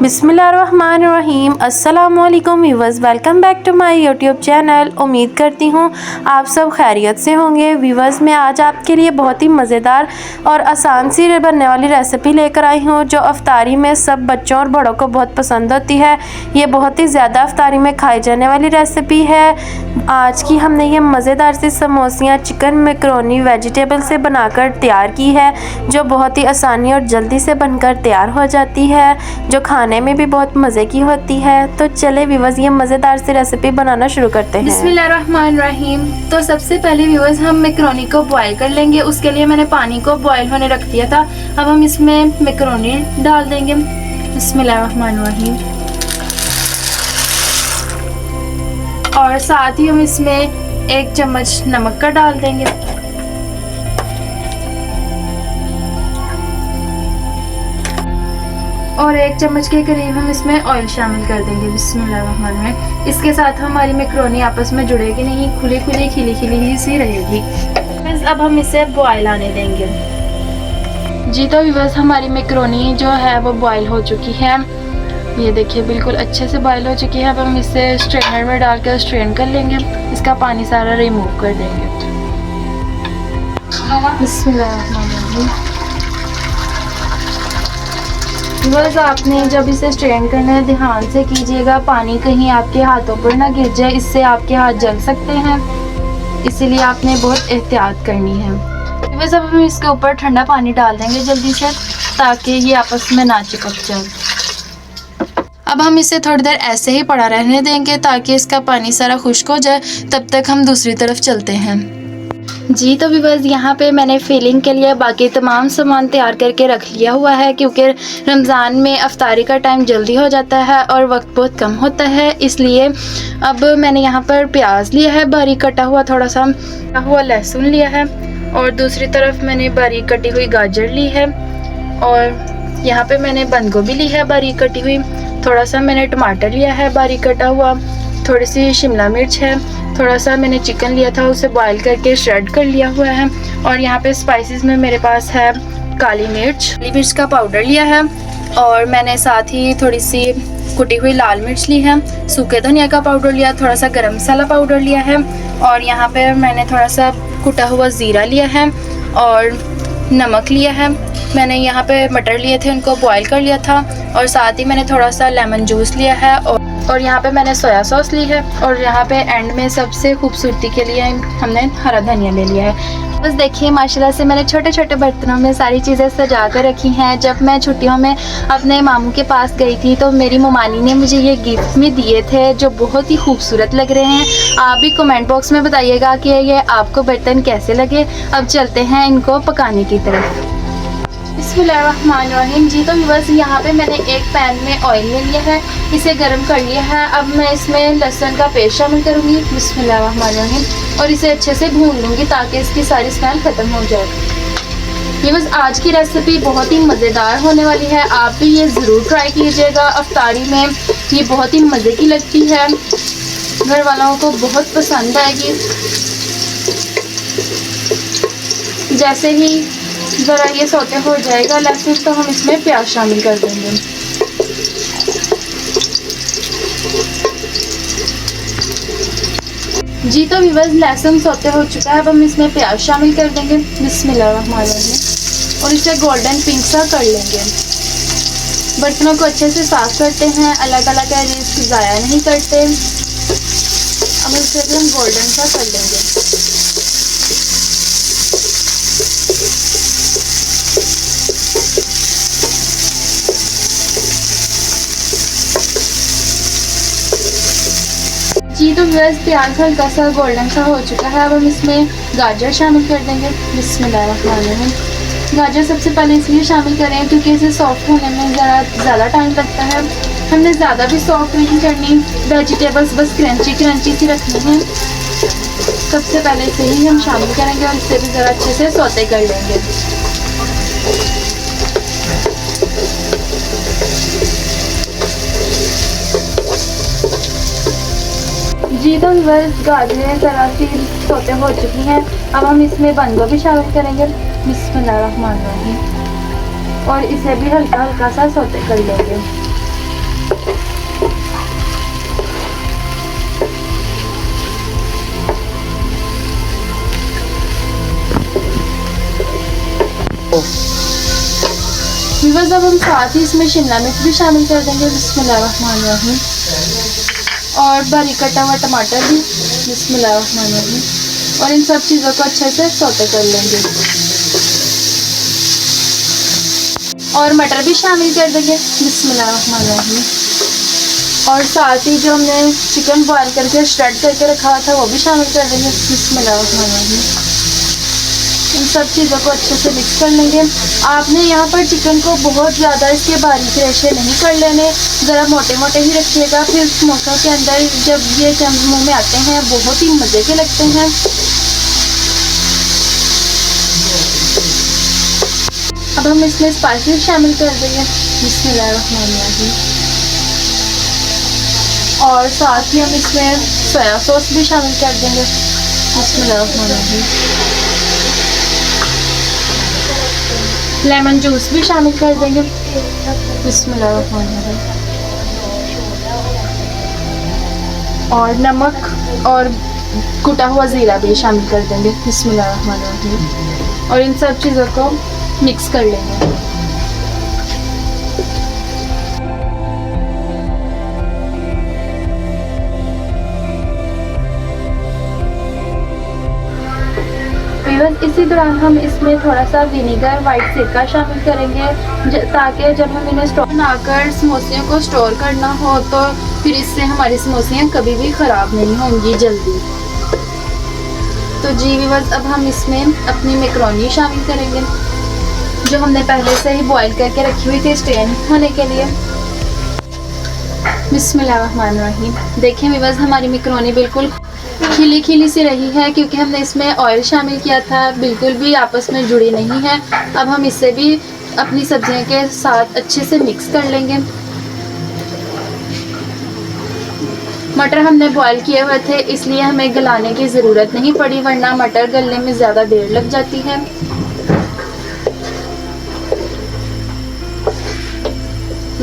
बिस्मिल्लाहिर्रहमानिर्रहीम। अस्सलामुअलैकुम viewers, welcome back to my YouTube channel. उम्मीद करती हूँ आप सब खैरियत से होंगे। व्यूवर्स, मैं आज आपके लिए बहुत ही मज़ेदार और आसान सी बनने वाली रेसिपी लेकर आई हूँ जो अफ्तारी में सब बच्चों और बड़ों को बहुत पसंद होती है। ये बहुत ही ज़्यादा अफ्तारी में खाई जाने वाली रेसिपी है। आज की हमने ये मज़ेदार सी समोसियाँ चिकन मैकरोनी वेजिटेबल से बनाकर तैयार की है, जो बहुत ही आसानी और जल्दी से बनकर तैयार हो जाती है, जो खाने में भी बहुत मज़े की होती है। तो चले व्यूवर्स, ये मज़ेदार सी रेसिपी बनाना शुरू करते हैं। बिस्मिल्लाहिर्रहमानिर्रहीम। तो सबसे पहले व्यूवर्स हम मैकरोनी को बॉईल कर लेंगे। उसके लिए मैंने पानी को बॉईल होने रख दिया था। अब हम इसमें मैकरोनी डाल देंगे। बिस्मिल्लाहिर्रहमानिर्रहीम। और साथ ही हम इसमें 1 चम्मच नमक का डाल देंगे। और 1 चम्मच के करीब हम इसमें ऑयल शामिल कर देंगे। बिस्मिल्लाहिर्रहमानिर्रहीम। इसके साथ हमारी मैकरोनी आपस में जुड़ेगी नहीं, खुली खुली खिली खिली ही सी रहेगी। अब हम इसे बॉयल आने देंगे। जी तो व्यूअर्स, हमारी मैकरोनी जो है वो बॉयल हो चुकी है। ये देखिए बिल्कुल अच्छे से बॉयल हो चुकी है। अब हम इसे स्ट्रेनर में डालकर स्ट्रेन कर लेंगे। इसका पानी सारा रिमूव कर देंगे। बिस्मिल्लाहिर्रहमानिर्रहीम। बस आपने जब इसे स्ट्रेन करना है ध्यान से कीजिएगा, पानी कहीं आपके हाथों पर ना गिर जाए, इससे आपके हाथ जल सकते हैं, इसीलिए आपने बहुत एहतियात करनी है। बस अब हम इसके ऊपर ठंडा पानी डाल देंगे जल्दी से, ताकि ये आपस में ना चिपक जाए। अब हम इसे थोड़ी देर ऐसे ही पड़ा रहने देंगे ताकि इसका पानी सारा खुश्क हो जाए। तब तक हम दूसरी तरफ चलते हैं। जी तो व्यूअर्स, यहाँ पे मैंने फिलिंग के लिए बाकी तमाम सामान तैयार करके रख लिया हुआ है, क्योंकि रमज़ान में अफ्तारी का टाइम जल्दी हो जाता है और वक्त बहुत कम होता है, इसलिए अब मैंने यहाँ पर प्याज लिया है बारीक कटा हुआ, थोड़ा सा हुआ लहसुन लिया है, और दूसरी तरफ मैंने बारीक कटी हुई गाजर ली है, और यहाँ पे मैंने बंद गोभी ली है बारीक कटी हुई, थोड़ा सा मैंने टमाटर लिया है बारीक कटा हुआ, थोड़ी सी शिमला मिर्च है, थोड़ा सा मैंने चिकन लिया था उसे बॉईल करके श्रेड कर लिया हुआ है, और यहाँ पे स्पाइसेस में मेरे पास है काली मिर्च का पाउडर लिया है, और मैंने साथ ही थोड़ी सी कुटी हुई लाल मिर्च ली है, सूखे धनिया का पाउडर लिया, थोड़ा सा गरम मसाला पाउडर लिया है, और यहाँ पे मैंने थोड़ा सा कुटा हुआ ज़ीरा लिया है, और नमक लिया है। मैंने यहाँ पे मटर लिए थे, उनको बॉईल कर लिया था, और साथ ही मैंने थोड़ा सा लेमन जूस लिया है, और यहाँ पे मैंने सोया सॉस ली है, और यहाँ पे एंड में सबसे खूबसूरती के लिए हमने हरा धनिया ले लिया है। बस देखिए माशाल्लाह से मैंने छोटे छोटे बर्तनों में सारी चीज़ें सजा कर रखी हैं। जब मैं छुट्टियों में अपने मामू के पास गई थी तो मेरी ममानी ने मुझे ये गिफ्ट में दिए थे, जो बहुत ही खूबसूरत लग रहे हैं। आप भी कमेंट बॉक्स में बताइएगा कि ये आपको बर्तन कैसे लगे। अब चलते हैं इनको पकाने की तरफ। बिस्मिल्लाहिर्रहमानिर्रहीम। जी तो व्यूअर्स, यहाँ पे मैंने एक पैन में ऑयल ले लिया है, इसे गर्म कर लिया है। अब मैं इसमें लहसुन का पेस्ट शामिल करूँगी। बिस्मिल्लाहिर्रहमानिर्रहीम। और इसे अच्छे से भून लूँगी ताकि इसकी सारी स्मेल ख़त्म हो जाए। व्यूअर्स, आज की रेसिपी बहुत ही मज़ेदार होने वाली है, आप भी ये ज़रूर ट्राई कीजिएगा। अफ्तारी में ये बहुत ही मज़े की लगती है, घर वालों को बहुत पसंद आएगी। जैसे ही ज़रा ये सौते हो जाएगा लहसुन, तो हम इसमें प्याज शामिल कर देंगे। जी तो व्यूअर्स, लहसुन सौते हो चुका है। अब हम इसमें प्याज शामिल कर देंगे। बिस्मिल्लाहिर्रहमानिर्रहीम। और इसे गोल्डन पिंक सा कर लेंगे। बर्तनों को अच्छे से साफ करते हैं, अलग अलग एजेस ज़ाया नहीं करते। अब इसे भी हम गोल्डन सा कर लेंगे। जी तो व्यूअर्स, प्याज हल्का सा गोल्डन सा हो चुका है। अब हम इसमें गाजर शामिल कर देंगे। बिस्मिल्लाहिर्रहमानिर्रहीम। गाजर सबसे पहले इसलिए शामिल करें क्योंकि इसे सॉफ्ट होने में ज़्यादा टाइम लगता है। हमने ज़्यादा भी सॉफ्ट नहीं करनी, वेजिटेबल्स बस क्रंची क्रंची सी रखनी है। सबसे पहले इसे ही हम शामिल करेंगे और इसे भी ज़रा अच्छे से सौते कर लेंगे। जी तो व्यूअर्स, गाजरें ज़रा सी सौते हो चुकी हैं। अब हम इसमें बंद गोभी शामिल करेंगे। बिस्मिल्लाहिर्रहमानिर्रहीम। और इसे भी हल्का हल्का सा सौते कर लेंगे। व्यूअर्स अब हम साथ ही इसमें शिमला मिर्च भी शामिल कर देंगे, बिस्मिल्लाहिर्रहमानिर्रहीम। और बारीक कटा हुआ टमाटर भी, बिस्मिल्लाहिर्रहमानिर्रहीम। और इन सब चीज़ों को अच्छे से सौते कर लेंगे। और मटर भी शामिल कर देंगे, बिस्मिल्लाहिर्रहमानिर्रहीम। और साथ ही जो हमने चिकन बॉयल करके श्रेड करके रखा था वो भी शामिल कर देंगे, बिस्मिल्लाहिर्रहमानिर्रहीम। इन सब चीज़ों को अच्छे से मिक्स कर लेंगे। आपने यहाँ पर चिकन को बहुत ज़्यादा इसके बारीक रेशे नहीं कर लेने, ज़रा मोटे मोटे ही रखिएगा, फिर समोसों के अंदर जब ये मुँह में आते हैं बहुत ही मज़े के लगते हैं। अब हम इसमें स्पाइसेस शामिल कर देंगे, बिस्मिल्लाहिर्रहमानिर्रहीम। और साथ ही हम इसमें सोया सॉस भी शामिल कर देंगे, बिस्मिल्लाहिर्रहमानिर्रहीम। लेमन जूस भी शामिल कर देंगे, बिस्मिल्लाहिर्रहमानिर्रहीम। और नमक और कुटा हुआ ज़ीरा भी शामिल कर देंगे, बिस्मिल्लाहिर्रहमानिर्रहीम। और इन सब चीज़ों को मिक्स कर लेंगे। इसी दौरान हम इसमें थोड़ा सा विनीगर वाइट सिरका शामिल करेंगे, ताकि जब हम इन्हें स्टोर बनाकर समोसियों को स्टोर करना हो तो फिर इससे हमारी समोसियाँ कभी भी ख़राब नहीं होंगी जल्दी। तो जी व्यूअर्स, अब हम इसमें अपनी मैकरोनी शामिल करेंगे, जो हमने पहले से ही बॉईल करके रखी हुई थी स्टेन होने के लिए, बिस्मिल्लाहिर्रहमानिर्रहीम। देखें व्यूअर्स, हमारी मैकरोनी बिल्कुल खिली खिली सी रही है क्योंकि हमने इसमें ऑयल शामिल किया था, बिल्कुल भी आपस में जुड़ी नहीं है। अब हम इसे भी अपनी सब्जियों के साथ अच्छे से मिक्स कर लेंगे। मटर हमने बॉईल किए हुए थे, इसलिए हमें गलाने की ज़रूरत नहीं पड़ी, वरना मटर गलने में ज़्यादा देर लग जाती है।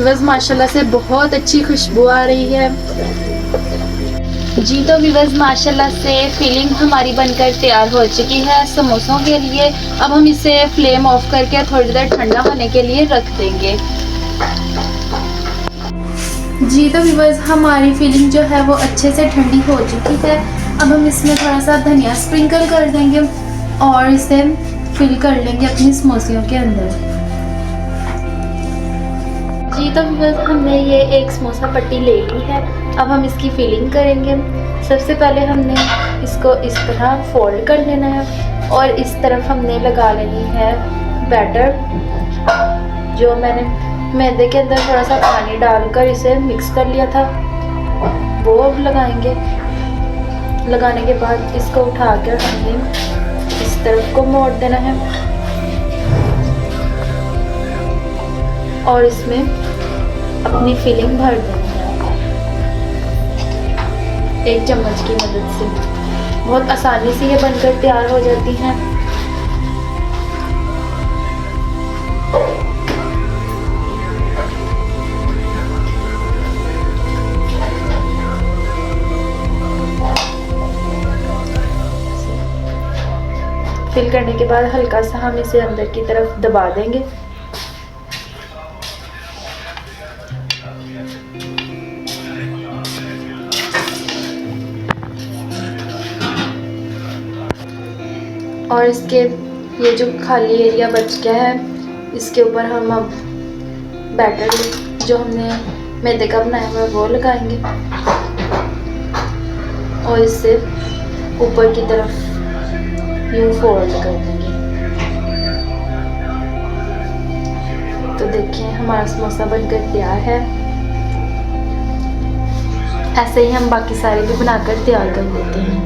बस माशाल्लाह से बहुत अच्छी खुशबू आ रही है। जी तो व्यूअर्स, माशाल्लाह से फिलिंग हमारी बनकर तैयार हो चुकी है समोसों के लिए। अब हम इसे फ्लेम ऑफ करके थोड़ी देर ठंडा होने के लिए रख देंगे। जी तो व्यूअर्स, हमारी फिलिंग जो है वो अच्छे से ठंडी हो चुकी है। अब हम इसमें थोड़ा सा धनिया स्प्रिंकल कर देंगे और इसे फिल कर लेंगे अपनी समोसियों के अंदर। जी तो व्यूअर्स, हमने ये एक समोसा पट्टी ले ली है। अब हम इसकी फिलिंग करेंगे। सबसे पहले हमने इसको इस तरह फोल्ड कर लेना है और इस तरफ हमने लगा लेनी है बैटर, जो मैंने मैदे के अंदर थोड़ा सा पानी डालकर इसे मिक्स कर लिया था, वो अब लगाएंगे। लगाने के बाद इसको उठाकर हमने इस तरफ को मोड़ देना है और इसमें अपनी फिलिंग भर देनी है एक चम्मच की मदद से। बहुत आसानी से ये बनकर तैयार हो जाती हैं। फिल करने के बाद हल्का सा हम इसे अंदर की तरफ दबा देंगे। और इसके ये जो खाली एरिया बच गया है, इसके ऊपर हम अब बैटर जो हमने मैदे का बनाया हुआ है वो लगाएंगे और इससे ऊपर की तरफ यूं फोल्ड कर देंगे। तो देखिए हमारा समोसा बनकर तैयार है। ऐसे ही हम बाकी सारे भी बनाकर तैयार कर लेते हैं।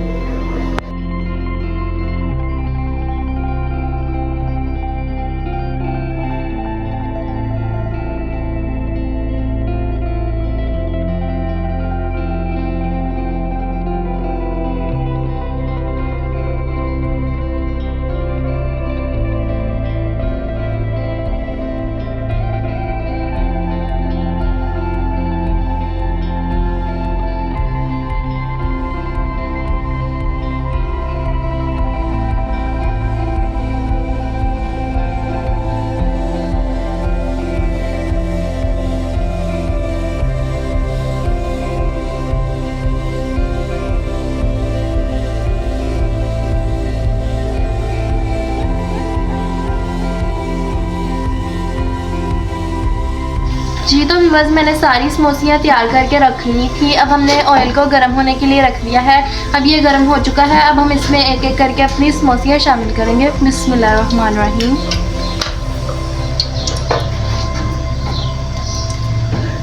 जी तो व्यूअर्स मैंने सारी समोसियाँ तैयार करके रख ली थी। अब हमने ऑयल को गर्म होने के लिए रख दिया है। अब ये गर्म हो चुका है। अब हम इसमें एक एक करके अपनी समोसियाँ शामिल करेंगे। बिस्मिल्लाहिर्रहमानिर्रहीम।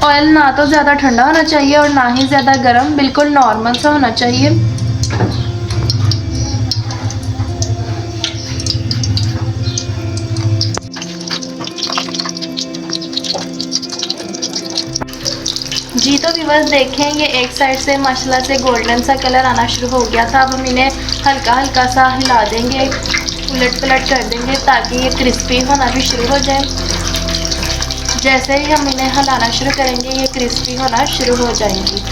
ऑयल ना तो ज़्यादा ठंडा होना चाहिए और ना ही ज़्यादा गर्म, बिल्कुल नॉर्मल सा होना चाहिए। जी तो व्यूअर्स देखें, ये एक साइड से माशाल्लाह से गोल्डन सा कलर आना शुरू हो गया था। अब हम इन्हें हल्का हल्का सा हिला देंगे, उलट पलट कर देंगे ताकि ये क्रिस्पी होना भी शुरू हो जाए। जैसे ही हम इन्हें हिलाना शुरू करेंगे ये क्रिस्पी होना शुरू हो जाएंगी।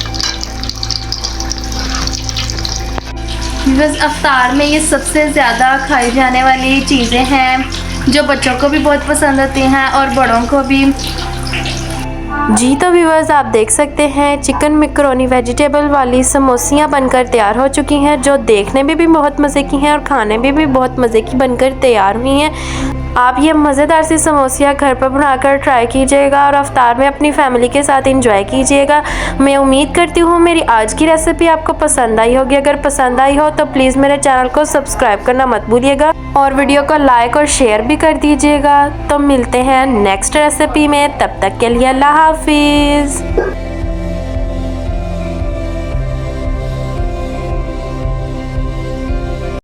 व्यूअर्स अफ्तार में ये सबसे ज़्यादा खाई जाने वाली चीज़ें हैं जो बच्चों को भी बहुत पसंद आती हैं और बड़ों को भी। जी तो व्यूअर्स आप देख सकते हैं चिकन मैकरोनी वेजिटेबल वाली समोसियाँ बनकर तैयार हो चुकी हैं, जो देखने में भी बहुत मज़े की हैं और खाने में भी बहुत मज़े की बनकर तैयार हुई हैं। आप ये मज़ेदार सी समोसियाँ घर पर बनाकर ट्राई कीजिएगा और अफ्तार में अपनी फैमिली के साथ एंजॉय कीजिएगा। मैं उम्मीद करती हूँ मेरी आज की रेसिपी आपको पसंद आई होगी। अगर पसंद आई हो तो प्लीज़ मेरे चैनल को सब्सक्राइब करना मत भूलिएगा और वीडियो को लाइक और शेयर भी कर दीजिएगा। तो मिलते हैं नेक्स्ट रेसिपी में, तब तक के लिए अल्लाह हाफिज़।